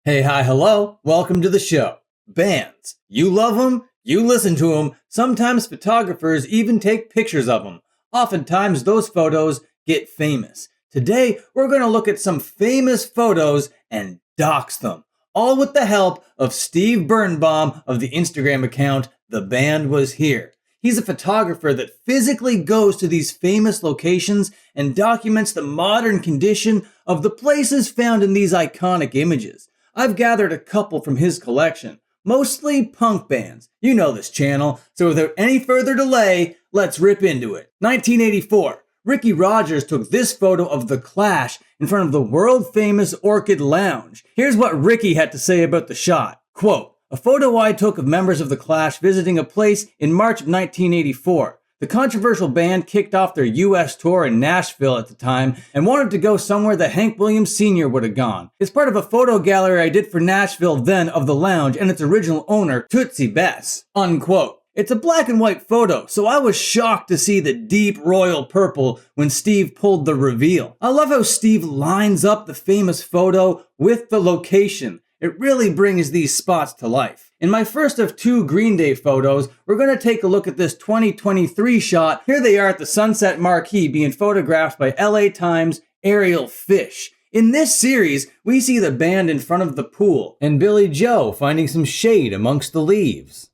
Hey, hi, hello. Welcome to the show. Bands. You love them, you listen to them. Sometimes photographers even take pictures of them. Oftentimes those photos get famous. Today, we're going to look at some famous photos and dox them. All with the help of Steve Birnbaum of the Instagram account, The Band Was Here. He's a photographer that physically goes to these famous locations and documents the modern condition of the places found in these iconic images. I've gathered a couple from his collection, mostly punk bands. You know this channel, so without any further delay, let's rip into it. 1984, Ricky Rogers took this photo of The Clash in front of the world-famous Orchid Lounge. Here's what Ricky had to say about the shot. Quote, "A photo I took of members of The Clash visiting a place in March of 1984. The controversial band kicked off their US tour in Nashville at the time and wanted to go somewhere that Hank Williams Sr. would have gone. It's part of a photo gallery I did for Nashville then of the lounge and its original owner, Tootsie Bess." Unquote. It's a black and white photo, so I was shocked to see the deep royal purple when Steve pulled the reveal. I love how Steve lines up the famous photo with the location. It really brings these spots to life. In my first of two Green Day photos, we're going to take a look at this 2023 shot. Here they are at the Sunset Marquee being photographed by LA Times' Ariel Fish. In this series, we see the band in front of the pool and Billy Joe finding some shade amongst the leaves.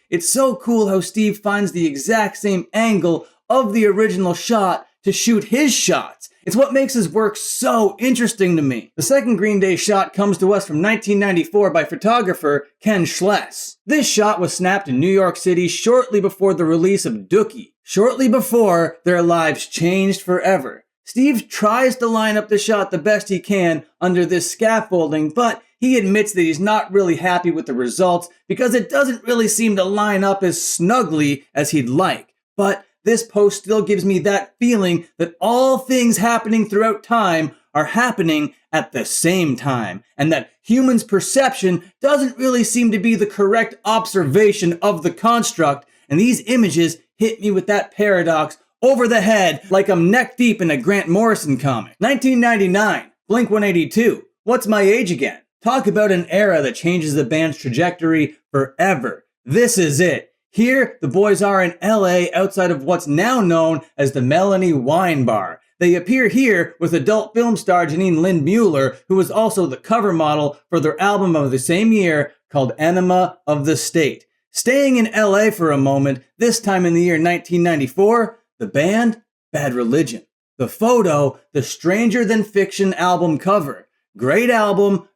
It's so cool how Steve finds the exact same angle of the original shot to shoot his shots. It's what makes his work so interesting to me. The second Green Day shot comes to us from 1994 by photographer Ken Schless. This shot was snapped in New York City shortly before the release of Dookie, shortly before their lives changed forever. Steve tries to line up the shot the best he can under this scaffolding, but he admits that he's not really happy with the results because it doesn't really seem to line up as snugly as he'd like. But this post still gives me that feeling that all things happening throughout time are happening at the same time, and that humans' perception doesn't really seem to be the correct observation of the construct, and these images hit me with that paradox over the head like I'm neck deep in a Grant Morrison comic. 1999, Blink-182, What's My Age Again? Talk about an era that changes the band's trajectory forever. This is it. Here, the boys are in LA outside of what's now known as the Melanie Wine Bar. They appear here with adult film star Janine Lynn Mueller, who was also the cover model for their album of the same year called Enema of the State. Staying in LA for a moment, this time in the year 1994, the band, Bad Religion. The photo, the Stranger Than Fiction album cover. Great album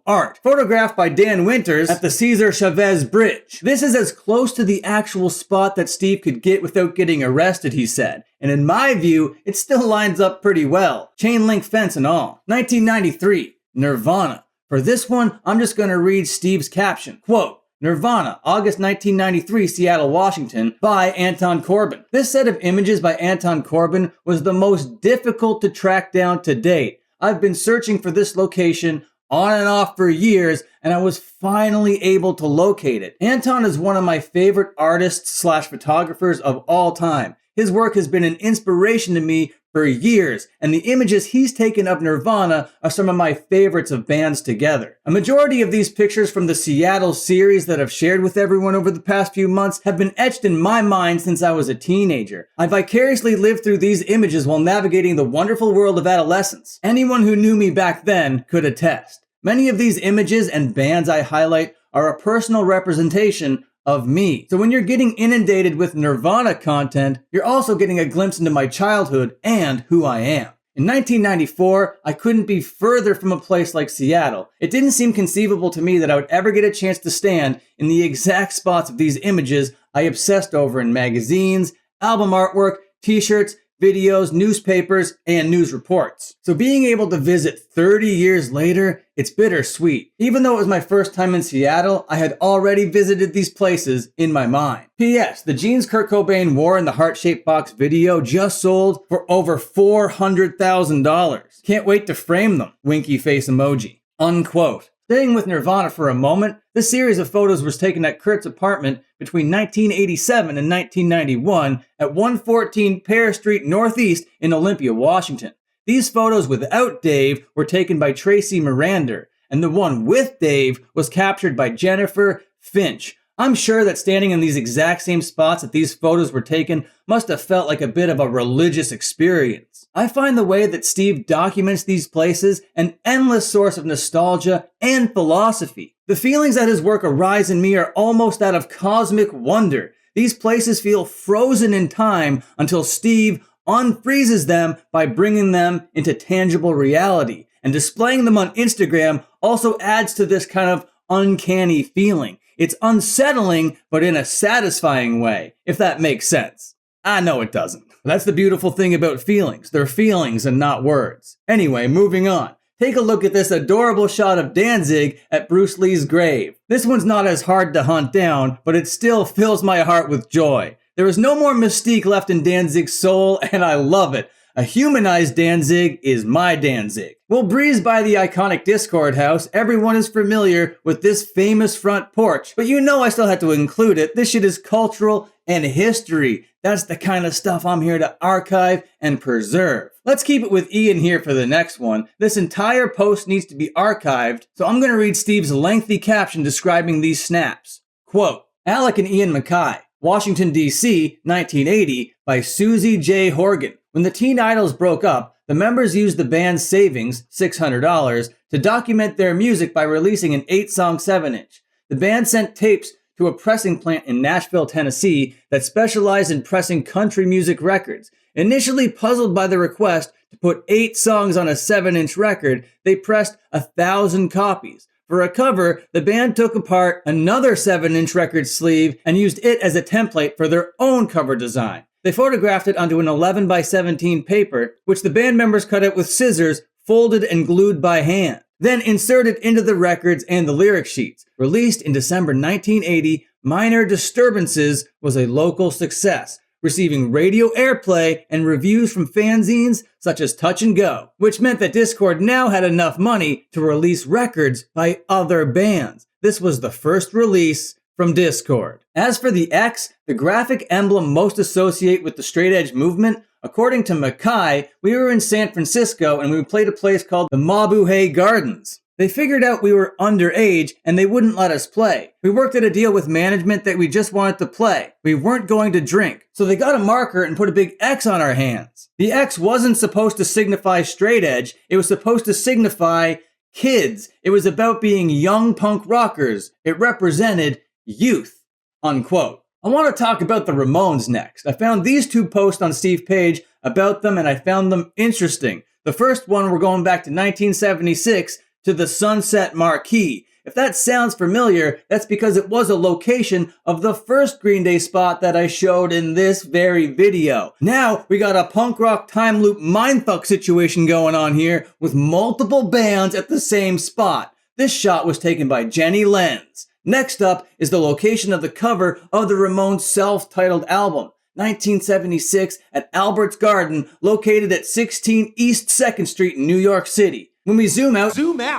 art. Photographed by Dan Winters at the Cesar Chavez Bridge. This is as close to the actual spot that Steve could get without getting arrested, he said. And in my view, it still lines up pretty well. Chain link fence and all. 1993, Nirvana. For this one, I'm just going to read Steve's caption. Quote, Nirvana, August 1993, Seattle, Washington, by Anton Corbijn. This set of images by Anton Corbijn was the most difficult to track down to date. I've been searching for this location on and off for years, and I was finally able to locate it. Anton is one of my favorite artists / photographers of all time. His work has been an inspiration to me for years, and the images he's taken of Nirvana are some of my favorites of bands together. A majority of these pictures from the Seattle series that I've shared with everyone over the past few months have been etched in my mind since I was a teenager. I vicariously lived through these images while navigating the wonderful world of adolescence. Anyone who knew me back then could attest. Many of these images and bands I highlight are a personal representation of me. So when you're getting inundated with Nirvana content, you're also getting a glimpse into my childhood and who I am. In 1994, I couldn't be further from a place like Seattle. It didn't seem conceivable to me that I would ever get a chance to stand in the exact spots of these images I obsessed over in magazines, album artwork, t-shirts, videos, newspapers, and news reports. So being able to visit 30 years later, it's bittersweet. Even though it was my first time in Seattle, I had already visited these places in my mind. P.S. The jeans Kurt Cobain wore in the heart-shaped box video just sold for over $400,000. Can't wait to frame them. Winky face emoji. Unquote. Staying with Nirvana for a moment, this series of photos was taken at Kurt's apartment between 1987 and 1991 at 114 Pear Street Northeast in Olympia, Washington. These photos without Dave were taken by Tracy Mirander, and the one with Dave was captured by Jennifer Finch. I'm sure that standing in these exact same spots that these photos were taken must have felt like a bit of a religious experience. I find the way that Steve documents these places an endless source of nostalgia and philosophy. The feelings that his work arise in me are almost that of cosmic wonder. These places feel frozen in time until Steve unfreezes them by bringing them into tangible reality. And displaying them on Instagram also adds to this kind of uncanny feeling. It's unsettling, but in a satisfying way, if that makes sense. I know it doesn't. That's the beautiful thing about feelings. They're feelings and not words. Anyway, moving on. Take a look at this adorable shot of Danzig at Bruce Lee's grave. This one's not as hard to hunt down, but it still fills my heart with joy. There is no more mystique left in Danzig's soul, and I love it. A humanized Danzig is my Danzig. We'll breeze by the iconic Discord house. Everyone is familiar with this famous front porch, but you know I still had to include it. This shit is cultural and history. That's the kind of stuff I'm here to archive and preserve. Let's keep it with Ian here for the next one. This entire post needs to be archived, so I'm going to read Steve's lengthy caption describing these snaps. Quote, Alec and Ian Mackay, Washington, D.C., 1980, by Susie J. Horgan. When the Teen Idols broke up, the members used the band's savings, $600, to document their music by releasing an 8-song 7-inch. The band sent tapes to a pressing plant in Nashville, Tennessee that specialized in pressing country music records. Initially puzzled by the request to put 8 songs on a 7-inch record, they pressed 1,000 copies. For a cover, the band took apart another 7-inch record sleeve and used it as a template for their own cover design. They photographed it onto an 11 by 17 paper, which the band members cut out with scissors, folded and glued by hand. Then inserted into the records and the lyric sheets. Released in December 1980, Minor Disturbances was a local success, receiving radio airplay and reviews from fanzines such as Touch and Go, which meant that Discord now had enough money to release records by other bands. This was the first release from Discord. As for the X, the graphic emblem most associated with the straight edge movement, according to Mackay, we were in San Francisco and we played a place called the Mabuhay Gardens. They figured out we were underage and they wouldn't let us play. We worked at a deal with management that we just wanted to play. We weren't going to drink. So they got a marker and put a big X on our hands. The X wasn't supposed to signify straight edge. It was supposed to signify kids. It was about being young punk rockers. It represented youth, unquote. I want to talk about the Ramones next. I found these 2 posts on Steve's page about them and I found them interesting. The first one, we're going back to 1976 to the Sunset Marquee. If that sounds familiar, that's because it was a location of the first Green Day spot that I showed in this very video. Now we got a punk rock time loop mindfuck situation going on here with multiple bands at the same spot. This shot was taken by Jenny Lenz. Next up is the location of the cover of the Ramones' self-titled album, 1976 at Albert's Garden, located at 16 East 2nd Street in New York City. When we zoom out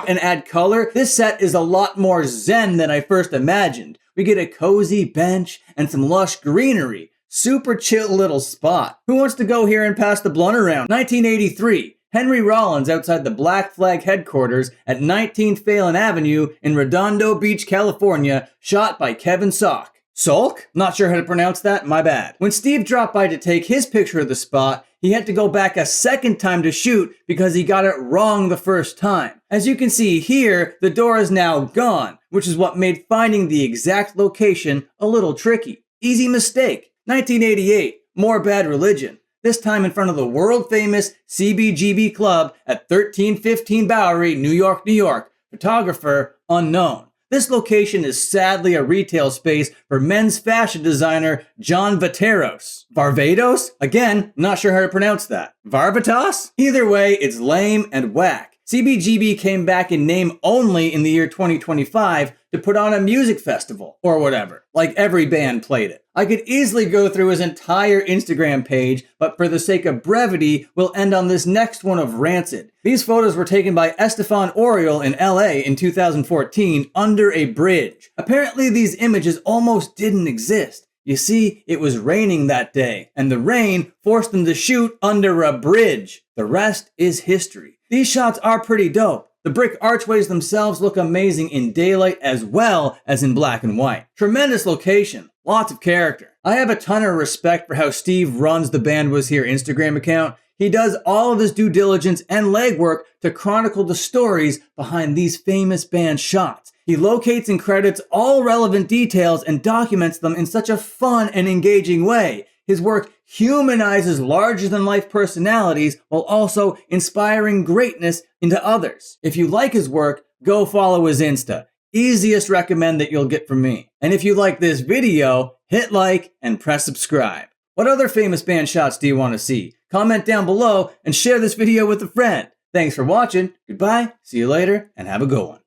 and add color, this set is a lot more zen than I first imagined. We get a cozy bench and some lush greenery. Super chill little spot. Who wants to go here and pass the blunt around? 1983. Henry Rollins outside the Black Flag headquarters at 19 Phelan Avenue in Redondo Beach, California, shot by Kevin Salk. Salk? Not sure how to pronounce that, my bad. When Steve dropped by to take his picture of the spot, he had to go back a second time to shoot because he got it wrong the first time. As you can see here, the door is now gone, which is what made finding the exact location a little tricky. Easy mistake. 1988, more Bad Religion. This time in front of the world-famous CBGB Club at 1315 Bowery, New York, New York. Photographer unknown. This location is sadly a retail space for men's fashion designer John Vateros. Varvatos? Again, not sure how to pronounce that. Varvatos? Either way, it's lame and whack. CBGB came back in name only in the year 2025 to put on a music festival, or whatever. Like every band played it. I could easily go through his entire Instagram page, but for the sake of brevity, we'll end on this next one of Rancid. These photos were taken by Estefan Oriol in LA in 2014 under a bridge. Apparently these images almost didn't exist. You see, it was raining that day, and the rain forced them to shoot under a bridge. The rest is history. These shots are pretty dope. The brick archways themselves look amazing in daylight as well as in black and white. Tremendous location, lots of character. I have a ton of respect for how Steve runs the Band Was Here Instagram account. He does all of his due diligence and legwork to chronicle the stories behind these famous band shots. He locates and credits all relevant details and documents them in such a fun and engaging way. His work humanizes larger-than-life personalities while also inspiring greatness into others. If you like his work, go follow his Insta. Easiest recommend that you'll get from me. And if you like this video, hit like and press subscribe. What other famous band shots do you want to see? Comment down below and share this video with a friend. Thanks for watching. Goodbye, see you later, and have a good one.